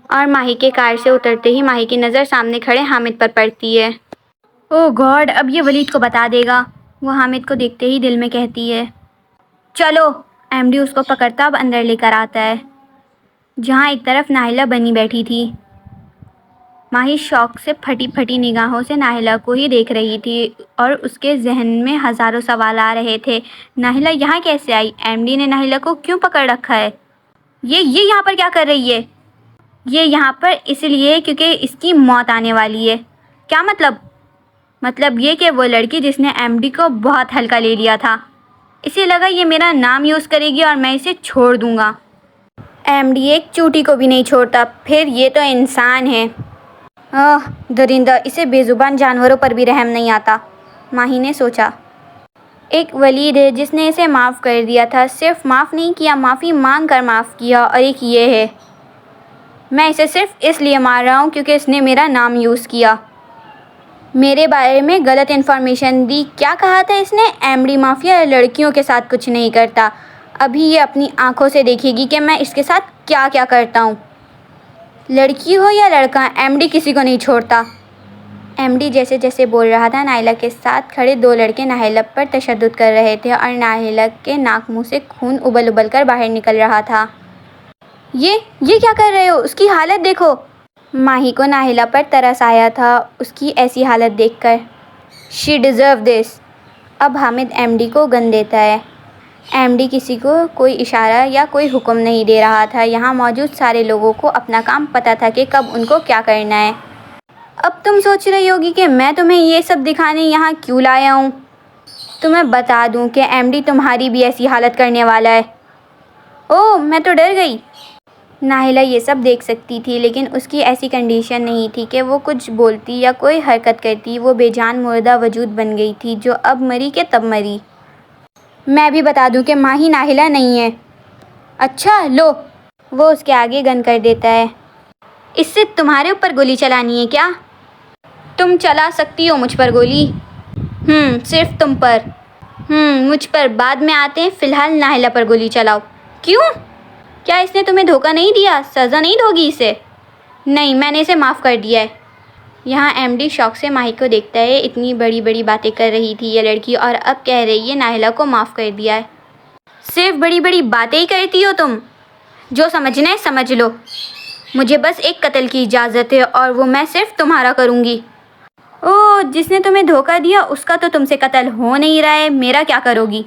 اور ماہی کے کار سے اترتے ہی ماہی کی نظر سامنے کھڑے حامد پر پڑتی ہے۔ او گاڈ، اب یہ ولید کو بتا دے گا۔ وہ حامد کو دیکھتے ہی دل میں کہتی ہے چلو۔ ایم ڈی اس کو پکڑتا اب اندر لے کر آتا ہے، جہاں ایک طرف ناہلہ بنی بیٹھی تھی۔ ماہی شوق سے پھٹی پھٹی نگاہوں سے ناہلہ کو ہی دیکھ رہی تھی اور اس کے ذہن میں ہزاروں سوال آ رہے تھے۔ ناہلہ یہاں کیسے آئی؟ ایم ڈی نے ناہلہ کو کیوں پکڑ رکھا ہے؟ یہ یہاں پر کیا کر رہی ہے؟ یہ یہاں پر اس لیے کیونکہ اس کی موت آنے والی ہے۔ کیا مطلب؟ مطلب یہ کہ وہ لڑکی جس نے ایم ڈی کو بہت ہلکا لے لیا تھا، اسے لگا یہ میرا نام یوز کرے گی اور میں اسے چھوڑ دوں گا۔ ایم ڈی ایک چوٹی کو بھی نہیں چھوڑتا، پھر یہ تو انسان ہے۔ درندہ، اسے بے زبان جانوروں پر بھی رحم نہیں آتا، ماہی نے سوچا۔ ایک ولید ہے جس نے اسے معاف کر دیا تھا، صرف معاف نہیں کیا، معافی مانگ کر معاف کیا، اور ایک یہ ہے، میں اسے صرف اس لیے مار رہا ہوں کیونکہ اس نے میرا نام یوز کیا، میرے بارے میں غلط انفارمیشن دی۔ کیا کہا تھا اس نے؟ ایم ڈی مافیا لڑکیوں کے ساتھ کچھ نہیں کرتا۔ ابھی یہ اپنی آنکھوں سے دیکھے گی کہ میں اس کے ساتھ کیا کیا کرتا ہوں۔ لڑکی ہو یا لڑکا، ایم ڈی کسی کو نہیں چھوڑتا۔ ایم ڈی جیسے جیسے بول رہا تھا، ناہلہ کے ساتھ کھڑے دو لڑکے ناہلہ پر تشدد کر رہے تھے اور ناہلہ کے ناک منہ سے خون ابل ابل کر باہر نکل رہا تھا۔ یہ کیا کر رہے ہو؟ اس کی حالت دیکھو۔ ماہی کو ناہلہ پر ترس آیا تھا اس کی ایسی حالت دیکھ کر۔ شی ڈیزرو دس۔ اب حامد ایم ڈی کو گن دیتا ہے۔ ایم ڈی کسی کو کوئی اشارہ یا کوئی حکم نہیں دے رہا تھا، یہاں موجود سارے لوگوں کو اپنا کام پتہ تھا کہ کب ان کو کیا کرنا ہے۔ اب تم سوچ رہی ہوگی کہ میں تمہیں یہ سب دکھانے یہاں کیوں لایا ہوں؟ تمہیں بتا دوں کہ ایم ڈی تمہاری بھی ایسی حالت کرنے والا ہے۔ اوہ، میں تو ڈر گئی۔ ناہلہ یہ سب دیکھ سکتی تھی، لیکن اس کی ایسی کنڈیشن نہیں تھی کہ وہ کچھ بولتی یا کوئی حرکت کرتی۔ وہ بے جان مردہ وجود بن گئی تھی جو اب مری کہ تب مری۔ میں بھی بتا دوں کہ ماہی ناہلہ نہیں ہے۔ اچھا لو۔ وہ اس کے آگے گن کر دیتا ہے۔ اس سے تمہارے اوپر گولی چلانی ہے کیا؟ تم چلا سکتی ہو مجھ پر گولی؟ صرف تم پر؟ مجھ پر بعد میں آتے ہیں، فی الحال ناہلہ پر گولی چلاؤ۔ کیوں؟ کیا اس نے تمہیں دھوکہ نہیں دیا؟ سزا نہیں دو گی اسے؟ نہیں، میں نے اسے معاف کر دیا ہے۔ یہاں ایم ڈی شوق سے ماہی کو دیکھتا ہے، اتنی بڑی بڑی باتیں کر رہی تھی یہ لڑکی اور اب کہہ رہی ہے ناہلہ کو معاف کر دیا ہے۔ صرف بڑی بڑی باتیں ہی کرتی ہو تم؟ جو سمجھنا ہے سمجھ لو، مجھے بس ایک قتل کی اجازت ہے اور وہ میں صرف تمہارا کروں گی۔ اوہ، جس نے تمہیں دھوکہ دیا اس کا تو تم سے قتل ہو نہیں رہا ہے، میرا کیا کرو گی؟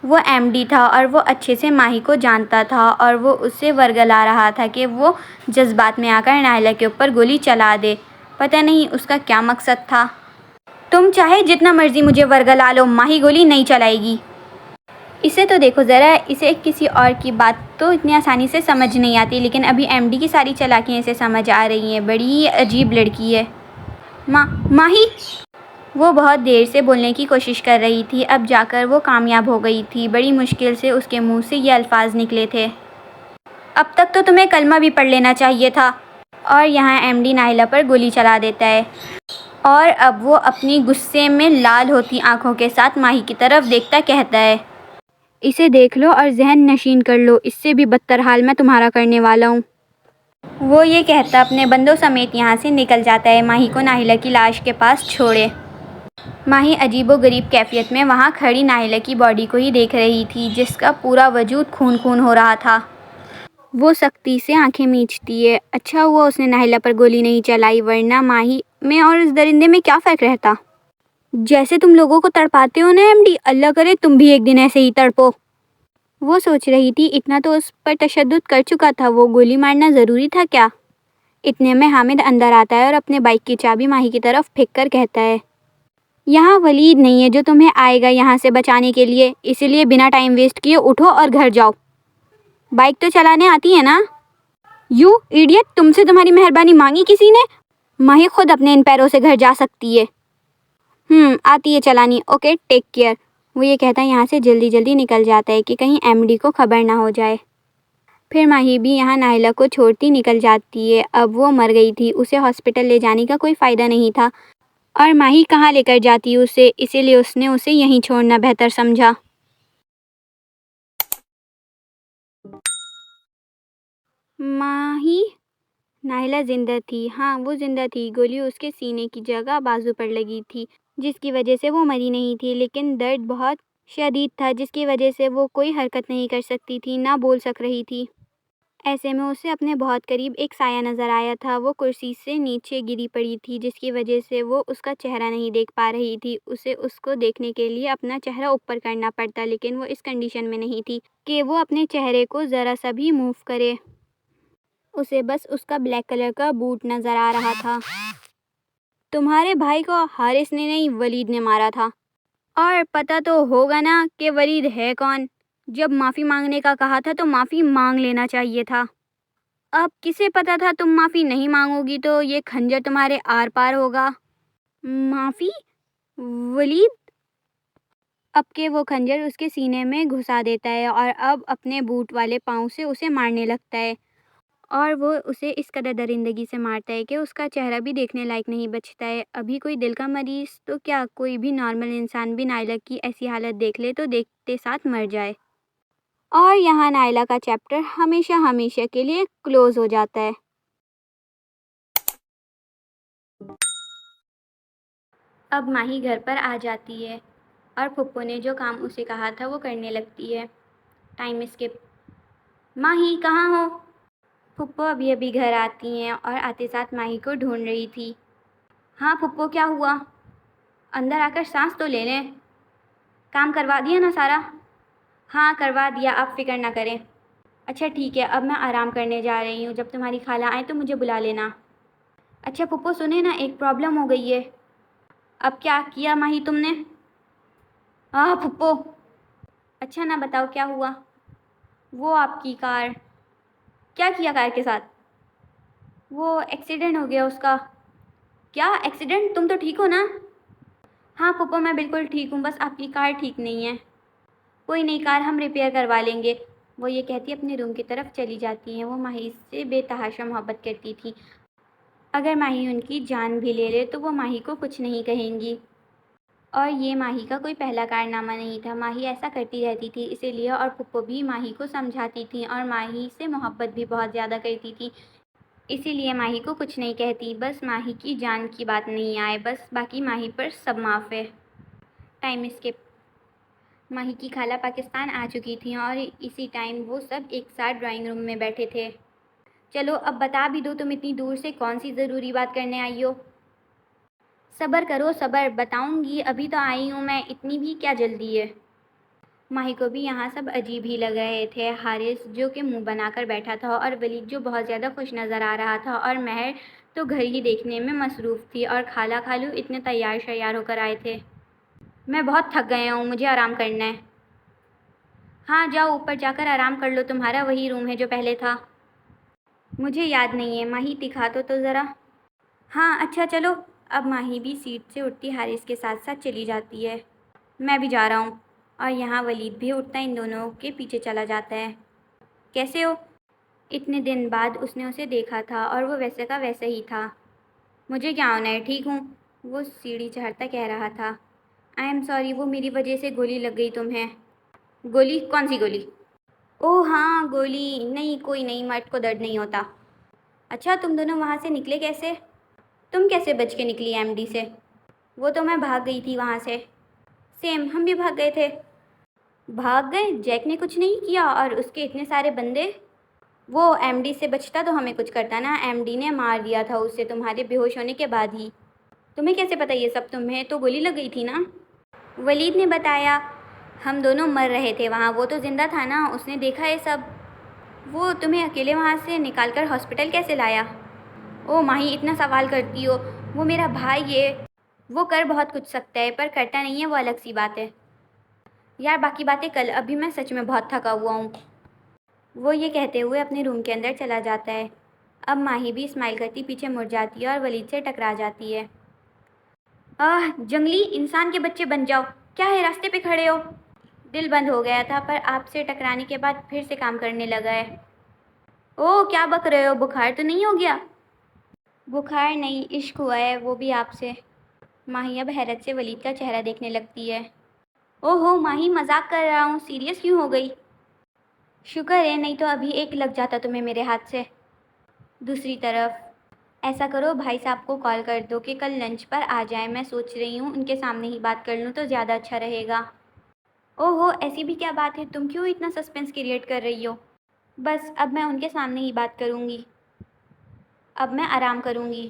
وہ ایم ڈی تھا اور وہ اچھے سے ماہی کو جانتا تھا اور وہ اسے ورگلا رہا تھا کہ وہ جذبات میں آ کر ناہلہ کے اوپر گولی چلا دے۔ پتہ نہیں اس کا کیا مقصد تھا۔ تم چاہے جتنا مرضی مجھے ورگلا لو، ماہی گولی نہیں چلائے گی۔ اسے تو دیکھو ذرا، اسے کسی اور کی بات تو اتنی آسانی سے سمجھ نہیں آتی، لیکن ابھی ایم ڈی کی ساری چالاکیاں اسے سمجھ آ رہی ہیں۔ بڑی ہی عجیب لڑکی ہے۔ ماہی! وہ بہت دیر سے بولنے کی کوشش کر رہی تھی، اب جا کر وہ کامیاب ہو گئی تھی۔ بڑی مشکل سے اس کے منہ سے یہ الفاظ نکلے تھے، اب تک تو تمہیں کلمہ بھی پڑھ لینا چاہیے تھا۔ اور یہاں ایم ڈی ناہلہ پر گولی چلا دیتا ہے اور اب وہ اپنی غصے میں لال ہوتی آنکھوں کے ساتھ ماہی کی طرف دیکھتا کہتا ہے، اسے دیکھ لو اور ذہن نشین کر لو، اس سے بھی بدتر حال میں تمہارا کرنے والا ہوں۔ وہ یہ کہتا اپنے بندوں سمیت یہاں سے نکل جاتا ہے، ماہی کو ناہلہ کی لاش کے پاس چھوڑے۔ ماہی عجیب و غریب کیفیت میں وہاں کھڑی ناہلہ کی باڈی کو ہی دیکھ رہی تھی، جس کا پورا وجود خون خون ہو رہا تھا۔ وہ سختی سے آنکھیں میچتی ہے۔ اچھا ہوا اس نے ناہلہ پر گولی نہیں چلائی، ورنہ ماہی میں اور اس درندے میں کیا فرق رہتا؟ جیسے تم لوگوں کو تڑپاتے ہو نا ایم ڈی، اللہ کرے تم بھی ایک دن ایسے ہی تڑپو۔ وہ سوچ رہی تھی اتنا تو اس پر تشدد کر چکا تھا، وہ گولی مارنا ضروری تھا کیا؟ اتنے میں حامد اندر آتا ہے اور اپنے بائک کی چابی ماہی کی طرف پھینک کر کہتا ہے، یہاں ولید نہیں ہے جو تمہیں آئے گا یہاں سے بچانے کے لیے، اسی لیے بنا ٹائم ویسٹ کیے اٹھو اور گھر جاؤ۔ بائک تو چلانے آتی ہے نا؟ یو ایڈیٹ، تم سے تمہاری مہربانی مانگی کسی نے؟ ماہی خود اپنے ان پیروں سے گھر جا سکتی ہے۔ آتی ہے چلانی، اوکے ٹیک کیئر۔ وہ یہ کہتا ہے یہاں سے جلدی جلدی نکل جاتا ہے کہ کہیں ایم ڈی کو خبر نہ ہو جائے۔ پھر ماہی بھی یہاں ناہلہ کو چھوڑتی نکل جاتی ہے، اب وہ مر گئی تھی، اسے ہاسپٹل لے جانے کا کوئی فائدہ نہیں تھا، اور ماہی کہاں لے کر جاتی اسے، اسی لیے اس نے اسے یہیں چھوڑنا بہتر سمجھا۔ ماہی نائلہ زندہ تھی، ہاں وہ زندہ تھی، گولی اس کے سینے کی جگہ بازو پر لگی تھی جس کی وجہ سے وہ مری نہیں تھی، لیکن درد بہت شدید تھا جس کی وجہ سے وہ کوئی حرکت نہیں کر سکتی تھی، نہ بول سک رہی تھی۔ ایسے میں اسے اپنے بہت قریب ایک سایہ نظر آیا تھا، وہ کرسی سے نیچے گری پڑی تھی جس کی وجہ سے وہ اس کا چہرہ نہیں دیکھ پا رہی تھی، اسے اس کو دیکھنے کے لیے اپنا چہرہ اوپر کرنا پڑتا، لیکن وہ اس کنڈیشن میں نہیں تھی کہ وہ اپنے چہرے کو ذرا سا بھی موو کرے، اسے بس اس کا بلیک کلر کا بوٹ نظر آ رہا تھا۔ تمہارے بھائی کو حارث نے نہیں ولید نے مارا تھا، اور پتہ تو ہوگا نا کہ ولید ہے کون، جب معافی مانگنے کا کہا تھا تو معافی مانگ لینا چاہیے تھا، اب کسے پتا تھا تم معافی نہیں مانگو گی تو یہ خنجر تمہارے آر پار ہوگا۔ معافی؟ ولید؟ اب کہ وہ خنجر اس کے سینے میں گھسا دیتا ہے اور اب اپنے بوٹ والے پاؤں سے اسے مارنے لگتا ہے، اور وہ اسے اس قدر درندگی سے مارتا ہے کہ اس کا چہرہ بھی دیکھنے لائق نہیں بچتا ہے۔ ابھی کوئی دل کا مریض تو کیا، کوئی بھی نارمل انسان بھی نائلہ کی ایسی حالت دیکھ لے تو دیکھتے ساتھ مر جائے۔ اور یہاں نائلہ کا چیپٹر ہمیشہ ہمیشہ کے لیے کلوز ہو جاتا ہے۔ اب ماہی گھر پر آ جاتی ہے اور پھپھو نے جو کام اسے کہا تھا وہ کرنے لگتی ہے۔ Time skip. ماہی کہاں ہو؟ پھپھو ابھی ابھی گھر آتی ہیں اور آتے ساتھ ماہی کو ڈھونڈ رہی تھی۔ ہاں پھپھو کیا ہوا؟ اندر آ کر سانس تو لے لیں۔ کام کروا دیا نا سارا؟ ہاں کروا دیا، آپ فکر نہ کریں۔ اچھا ٹھیک ہے، اب میں آرام کرنے جا رہی ہوں، جب تمہاری خالہ آئیں تو مجھے بلا لینا۔ اچھا پھپھو سنیں نا، ایک پرابلم ہو گئی ہے۔ اب کیا کیا ماہی تم نے؟ ہاں پھپھو۔ اچھا نہ بتاؤ کیا ہوا؟ وہ آپ کی کار۔ کیا کیا کار کے ساتھ؟ وہ ایکسیڈنٹ ہو گیا اس کا۔ کیا ایکسیڈنٹ؟ تم تو ٹھیک ہو نا؟ ہاں پھپھو میں بالکل ٹھیک ہوں، بس آپ کی کار ٹھیک نہیں ہے۔ کوئی نئی کار ہم ریپیئر کروا لیں گے، وہ یہ کہتی اپنے روم کی طرف چلی جاتی ہیں۔ وہ ماہی سے بے تحاشا محبت کرتی تھی، اگر ماہی ان کی جان بھی لے لے تو وہ ماہی کو کچھ نہیں کہیں گی، اور یہ ماہی کا کوئی پہلا کارنامہ نہیں تھا، ماہی ایسا کرتی رہتی تھی اسی لیے، اور پھپھو بھی ماہی کو سمجھاتی تھی اور ماہی سے محبت بھی بہت زیادہ کرتی تھی، اسی لیے ماہی کو کچھ نہیں کہتی، بس ماہی کی جان کی بات نہیں آئے، بس باقی ماہی پر سب معاف ہے۔ Time skip. ماہی کی خالہ پاکستان آ چکی تھیں اور اسی ٹائم وہ سب ایک ساتھ ڈرائنگ روم میں بیٹھے تھے۔ چلو اب بتا بھی دو، تم اتنی دور سے کون سی ضروری بات کرنے آئی ہو؟ صبر کرو صبر، بتاؤں گی، ابھی تو آئی ہوں میں، اتنی بھی کیا جلدی ہے؟ ماہی کو بھی یہاں سب عجیب ہی لگ رہے تھے، حارث جو کہ منہ بنا کر بیٹھا تھا، اور ولید جو بہت زیادہ خوش نظر آ رہا تھا، اور مہر تو گھر ہی دیکھنے میں مصروف تھی، اور خالہ خالو اتنے تیار شیار ہو کر آئے تھے۔ میں بہت تھک گیا ہوں، مجھے آرام کرنا ہے۔ ہاں جاؤ اوپر جا کر آرام کر لو، تمہارا وہی روم ہے جو پہلے تھا۔ مجھے یاد نہیں ہے، ماہی دکھا تو ذرا۔ ہاں اچھا چلو۔ اب ماہی بھی سیٹ سے اٹھتی حارث کے ساتھ ساتھ چلی جاتی ہے۔ میں بھی جا رہا ہوں، اور یہاں ولید بھی اٹھتا ان دونوں کے پیچھے چلا جاتا ہے۔ کیسے ہو؟ اتنے دن بعد اس نے اسے دیکھا تھا اور وہ ویسے کا ویسا ہی تھا۔ مجھے کیا ہونا ہے، ٹھیک ہوں، وہ سیڑھی چڑھتا کہہ رہا تھا۔ آئی ایم سوری، وہ میری وجہ سے گولی لگ گئی تمہیں۔ گولی؟ کون سی گولی؟ اوہ ہاں گولی، نہیں کوئی نہیں، مرد کو درد نہیں ہوتا۔ اچھا تم دونوں وہاں سے نکلے کیسے؟ تم کیسے بچ کے نکلی ایم ڈی سے؟ وہ تو میں بھاگ گئی تھی وہاں سے۔ سیم، ہم بھی بھاگ گئے تھے۔ بھاگ گئے؟ جیک نے کچھ نہیں کیا اور اس کے اتنے سارے بندے؟ وہ ایم ڈی سے بچتا تو ہمیں کچھ کرتا نا، ایم ڈی نے مار دیا تھا اسے تمہارے بے ہوش ہونے کے بعد ہی۔ تمہیں کیسے پتہ یہ سب؟ تمہیں تو گولی لگ گئی تھی نا؟ ولید نے بتایا، ہم دونوں مر رہے تھے وہاں، وہ تو زندہ تھا نا، اس نے دیکھا یہ سب۔ وہ تمہیں اکیلے وہاں سے نکال کر ہاسپٹل کیسے لایا؟ او ماہی اتنا سوال کرتی ہو، وہ میرا بھائی ہے، وہ کر بہت کچھ سکتا ہے پر کرتا نہیں ہے، وہ الگ سی بات ہے۔ یار باقی باتیں کل، ابھی میں سچ میں بہت تھکا ہوا ہوں۔ وہ یہ کہتے ہوئے اپنے روم کے اندر چلا جاتا ہے۔ اب ماہی بھی اسمائل کرتی پیچھے مڑ جاتی ہے اور ولید سے ٹکرا جاتی ہے۔ جنگلی انسان کے بچے بن جاؤ، کیا ہے راستے پہ کھڑے ہو؟ دل بند ہو گیا تھا پر آپ سے ٹکرانے کے بعد پھر سے کام کرنے لگا ہے۔ اوہ کیا بک رہے ہو، بخار تو نہیں ہو گیا؟ بخار نہیں، عشق ہوا ہے، وہ بھی آپ سے۔ ماہی اب حیرت سے ولید کا چہرہ دیکھنے لگتی ہے۔ اوہ ہو ماہی، مذاق کر رہا ہوں، سیریس کیوں ہو گئی؟ شکر ہے، نہیں تو ابھی ایک لگ جاتا تمہیں میرے ہاتھ سے۔ دوسری طرف ایسا کرو بھائی صاحب کو کال کر دو کہ کل لنچ پر آ جائیں، میں سوچ رہی ہوں ان کے سامنے ہی بات کر لوں تو زیادہ اچھا رہے گا۔ او ہو، ایسی بھی کیا بات ہے، تم کیوں اتنا سسپینس کریٹ کر رہی ہو؟ بس اب میں ان کے سامنے ہی بات کروں گی، اب میں آرام کروں گی۔